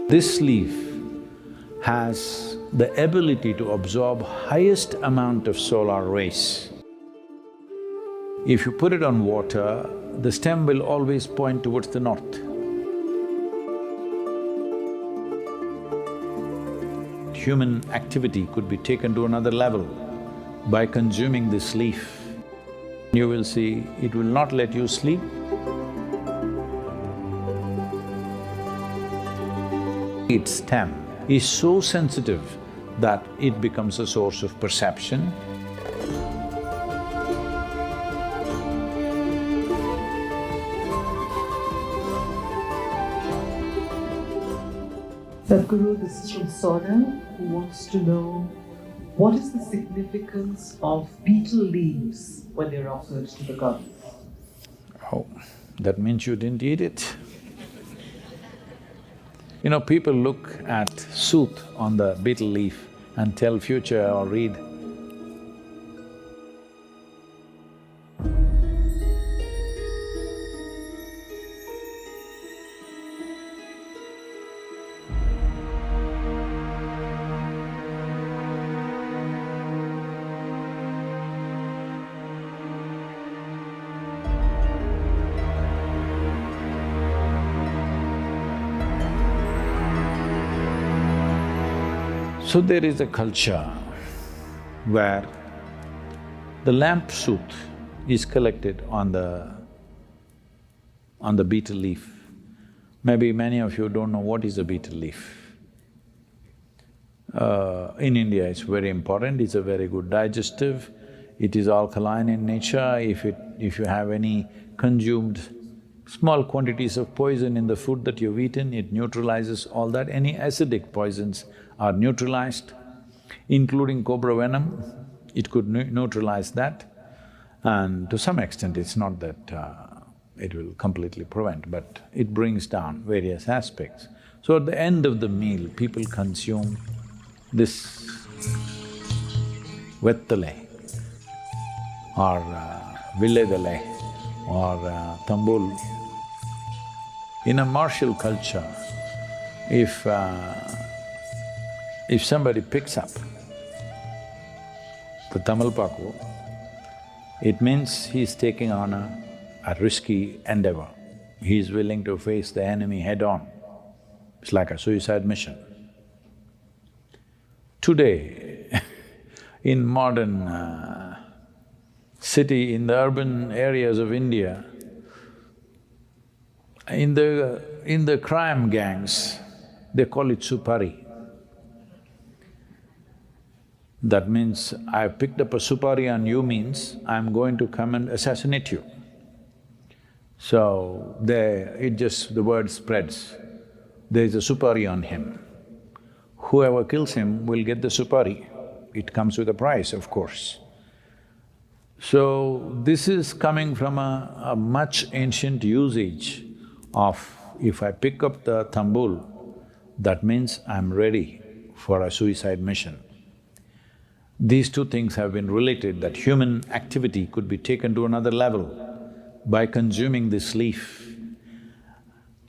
This leaf has the ability to absorb highest amount of solar rays. If you put it on water, the stem will always point towards the north. Human activity could be taken to another level by consuming this leaf. You will see, it will not let you sleep. Its stem is so sensitive that it becomes a source of perception. Sadguru, this is from Sona, who wants to know what is the significance of betel leaves when they're offered to the gods? Oh, that means you didn't eat it. You know, people look at sooth on the betel leaf and tell future or read. So there is a culture where the lamp sooth is collected on the betel leaf. Maybe many of you don't know what is a betel leaf. In India it's very important, it's a very good digestive, it is alkaline in nature. If you have any consumed small quantities of poison in the food that you've eaten, it neutralizes all that. Any acidic poisons are neutralized, including cobra venom, it could neutralize that. And to some extent, it's not that it will completely prevent, but it brings down various aspects. So at the end of the meal, people consume this vettale or villedale or tambul. In a martial culture, if somebody picks up the tamalpaku, it means he's taking on a risky endeavor. He's willing to face the enemy head-on. It's like a suicide mission. Today, in modern city, in the urban areas of India, in the crime gangs, they call it supari. That means, I've picked up a supari on you means I'm going to come and assassinate you. So the word spreads, there's a supari on him. Whoever kills him will get the supari. It comes with a price, of course. So this is coming from a much ancient usage of, if I pick up the tambul, that means I'm ready for a suicide mission. These two things have been related, that human activity could be taken to another level by consuming this leaf.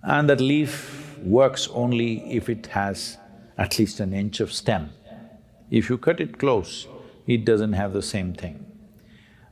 And that leaf works only if it has at least an inch of stem. If you cut it close, it doesn't have the same thing.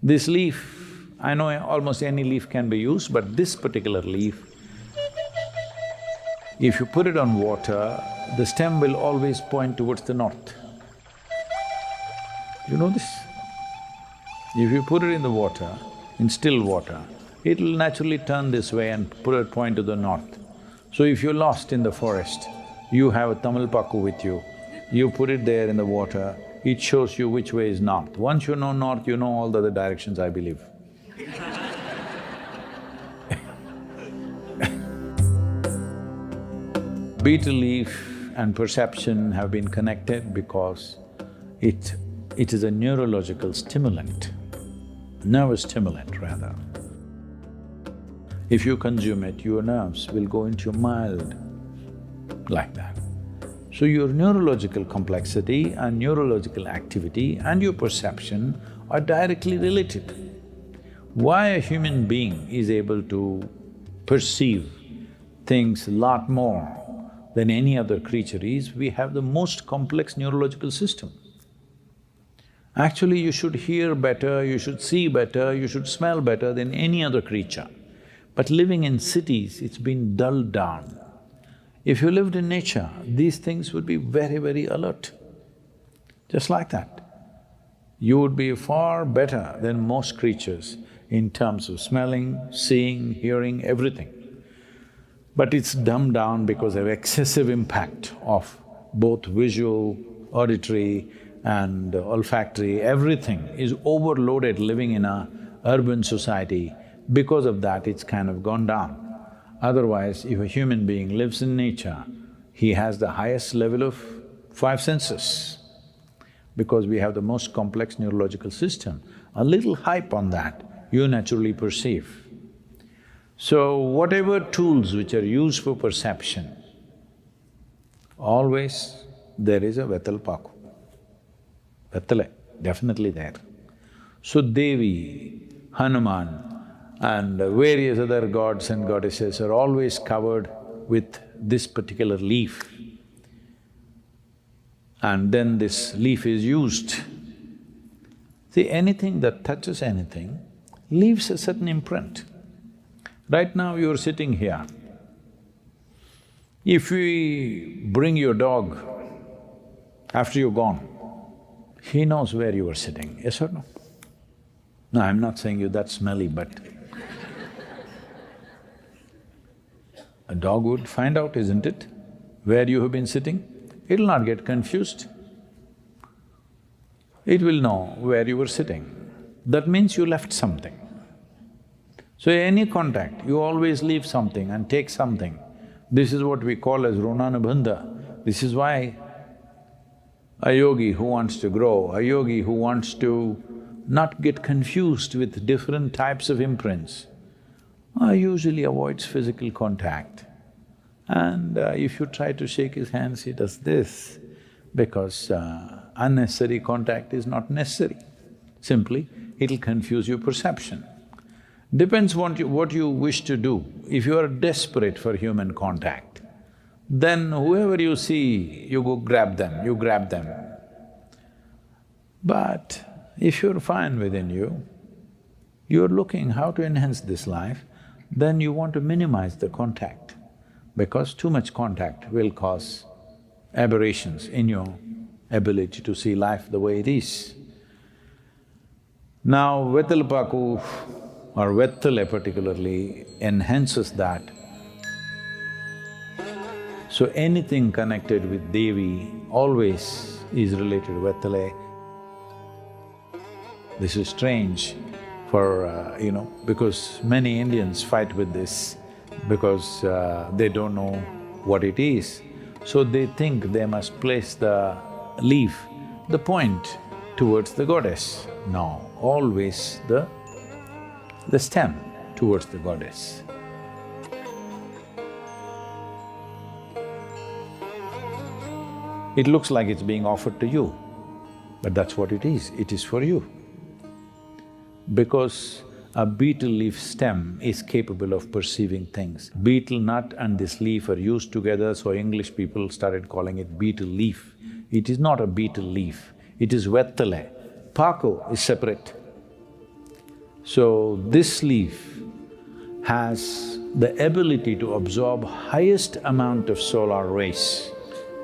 This leaf, I know almost any leaf can be used, but this particular leaf, if you put it on water, the stem will always point towards the north. You know this? If you put it in the water, in still water, it'll naturally turn this way and point to the north. So if you're lost in the forest, you have a tamalpaku with you, you put it there in the water, it shows you which way is north. Once you know north, you know all the other directions, I believe. Betel leaf and perception have been connected because it is a neurological stimulant, nervous stimulant rather. If you consume it, your nerves will go into mild like that. So your neurological complexity and neurological activity and your perception are directly related. Why a human being is able to perceive things a lot more than any other creature is we have the most complex neurological system. Actually, you should hear better, you should see better, you should smell better than any other creature. But living in cities, it's been dulled down. If you lived in nature, these things would be very, very alert, just like that. You would be far better than most creatures in terms of smelling, seeing, hearing, everything. But it's dumbed down because of excessive impact of both visual, auditory and olfactory, everything is overloaded living in a urban society. Because of that, it's kind of gone down. Otherwise, if a human being lives in nature, he has the highest level of five senses, because we have the most complex neurological system. A little hype on that, you naturally perceive. So, whatever tools which are used for perception, always there is a Velle Paku. Vettale, definitely there. So Devi, Hanuman and various other gods and goddesses are always covered with this particular leaf. And then this leaf is used. See, anything that touches anything leaves a certain imprint. Right now you're sitting here. If we bring your dog after you're gone, he knows where you were sitting, yes or no? No, I'm not saying you're that smelly, but a dog would find out, isn't it, where you have been sitting? It'll not get confused. It will know where you were sitting. That means you left something. So any contact, you always leave something and take something. This is what we call as runanubandha. This is why a yogi who wants to grow, a yogi who wants to not get confused with different types of imprints, usually avoids physical contact. And if you try to shake his hands, he does this, because unnecessary contact is not necessary. Simply, it'll confuse your perception. Depends what you wish to do. If you are desperate for human contact, then whoever you see, you go grab them, you grab them. But if you're fine within you, you're looking how to enhance this life, then you want to minimize the contact, because too much contact will cause aberrations in your ability to see life the way it is. Now, Velle Paku or Vettale particularly enhances that. So anything connected with Devi always is related to Vettale. This is strange for, because many Indians fight with this because they don't know what it is. So they think they must place the leaf, the point towards the goddess. No, always the stem towards the goddess. It looks like it's being offered to you, but that's what it is for you. Because a betel leaf stem is capable of perceiving things. Betel nut and this leaf are used together, so English people started calling it betel leaf. It is not a betel leaf, it is Vettale. Paku is separate. So this leaf has the ability to absorb highest amount of solar rays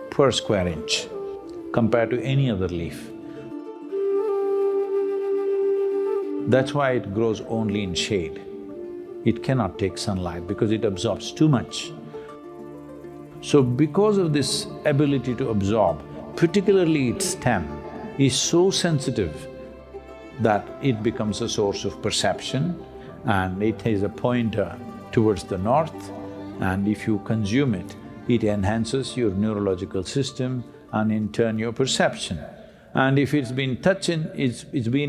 per square inch compared to any other leaf. That's why it grows only in shade. It cannot take sunlight because it absorbs too much. So because of this ability to absorb, particularly its stem is so sensitive that it becomes a source of perception, and it is a pointer towards the north, and if you consume it, it enhances your neurological system and in turn your perception. And if it's been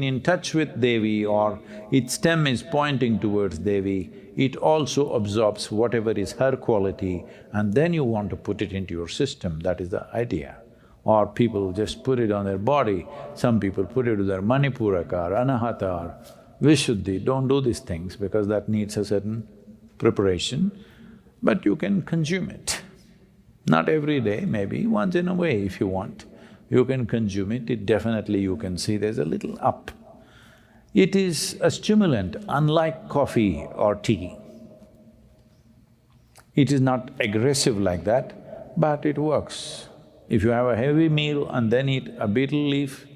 in touch with Devi, or its stem is pointing towards Devi, it also absorbs whatever is her quality, and then you want to put it into your system, that is the idea. Or people just put it on their body, some people put it to their Manipuraka or Anahata or Vishuddhi. Don't do these things because that needs a certain preparation, but you can consume it. Not every day, maybe once in a way if you want. You can consume it definitely you can see there's a little up. It is a stimulant, unlike coffee or tea. It is not aggressive like that, but it works. If you have a heavy meal and then eat a betel leaf,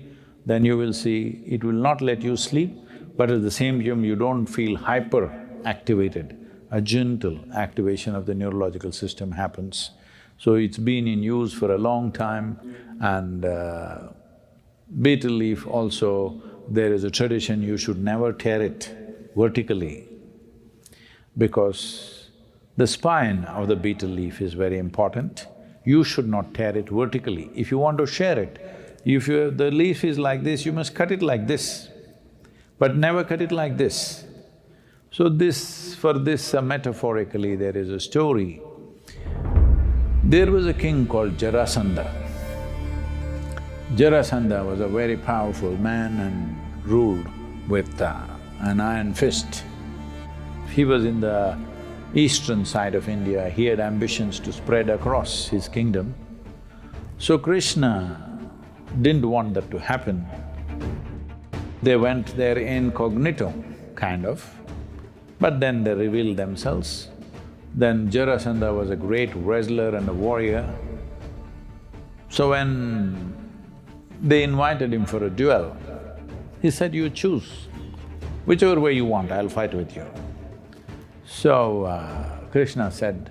then you will see it will not let you sleep, but at the same time you don't feel hyper-activated. A gentle activation of the neurological system happens. So it's been in use for a long time and betel leaf also, there is a tradition you should never tear it vertically because the spine of the betel leaf is very important. You should not tear it vertically. If you want to share it, if the leaf is like this, you must cut it like this, but never cut it like this. So for this metaphorically there is a story. There was a king called Jarasandha. Jarasandha was a very powerful man and ruled with an iron fist. He was in the eastern side of India, he had ambitions to spread across his kingdom. So Krishna didn't want that to happen. They went there incognito, kind of, but then they revealed themselves. Then Jarasandha was a great wrestler and a warrior. So when they invited him for a duel, he said, you choose, whichever way you want, I'll fight with you. So Krishna said,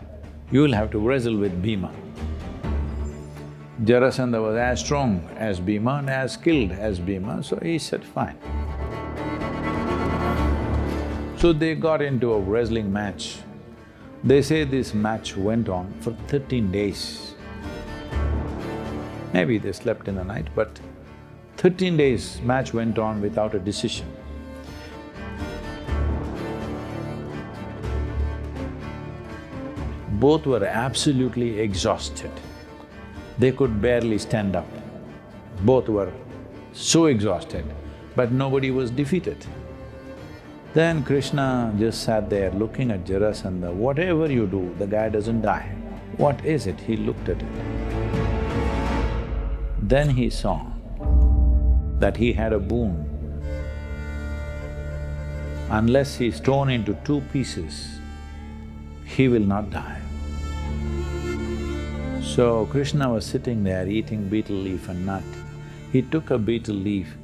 you will have to wrestle with Bhima. Jarasandha was as strong as Bhima and as skilled as Bhima, so he said, fine. So they got into a wrestling match. They say this match went on for 13 days. Maybe they slept in the night, but 13 days match went on without a decision. Both were absolutely exhausted. They could barely stand up. Both were so exhausted, but nobody was defeated. Then Krishna just sat there looking at Jarasandha, whatever you do, the guy doesn't die. What is it? He looked at it. Then he saw that he had a boon. Unless he's torn into two pieces, he will not die. So Krishna was sitting there eating betel leaf and nut. He took a betel leaf.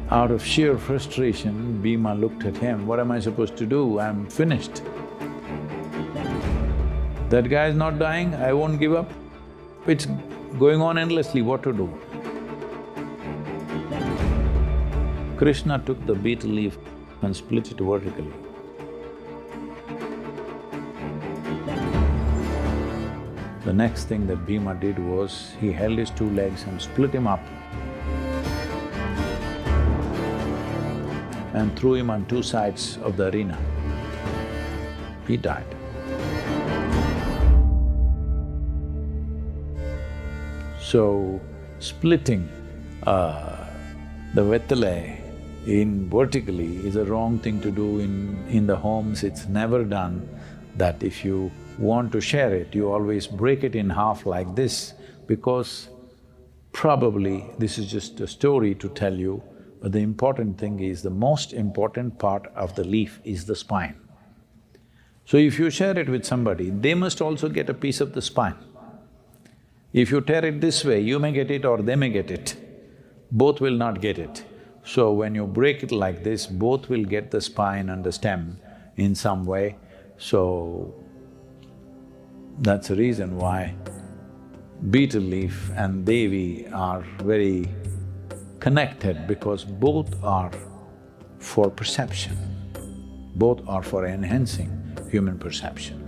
Out of sheer frustration, Bhima looked at him, what am I supposed to do? I'm finished. That guy is not dying, I won't give up. It's going on endlessly, what to do? Krishna took the betel leaf and split it vertically. The next thing that Bhima did was, he held his two legs and split him up and threw him on two sides of the arena. He died. So, splitting the Vettale in vertically is a wrong thing to do in the homes. It's never done that if you want to share it, you always break it in half like this, because probably this is just a story to tell you, but the important thing is, the most important part of the leaf is the spine. So if you share it with somebody, they must also get a piece of the spine. If you tear it this way, you may get it or they may get it. Both will not get it. So when you break it like this, both will get the spine and the stem in some way. So that's the reason why betel leaf and Devi are very connected, because both are for perception, both are for enhancing human perception.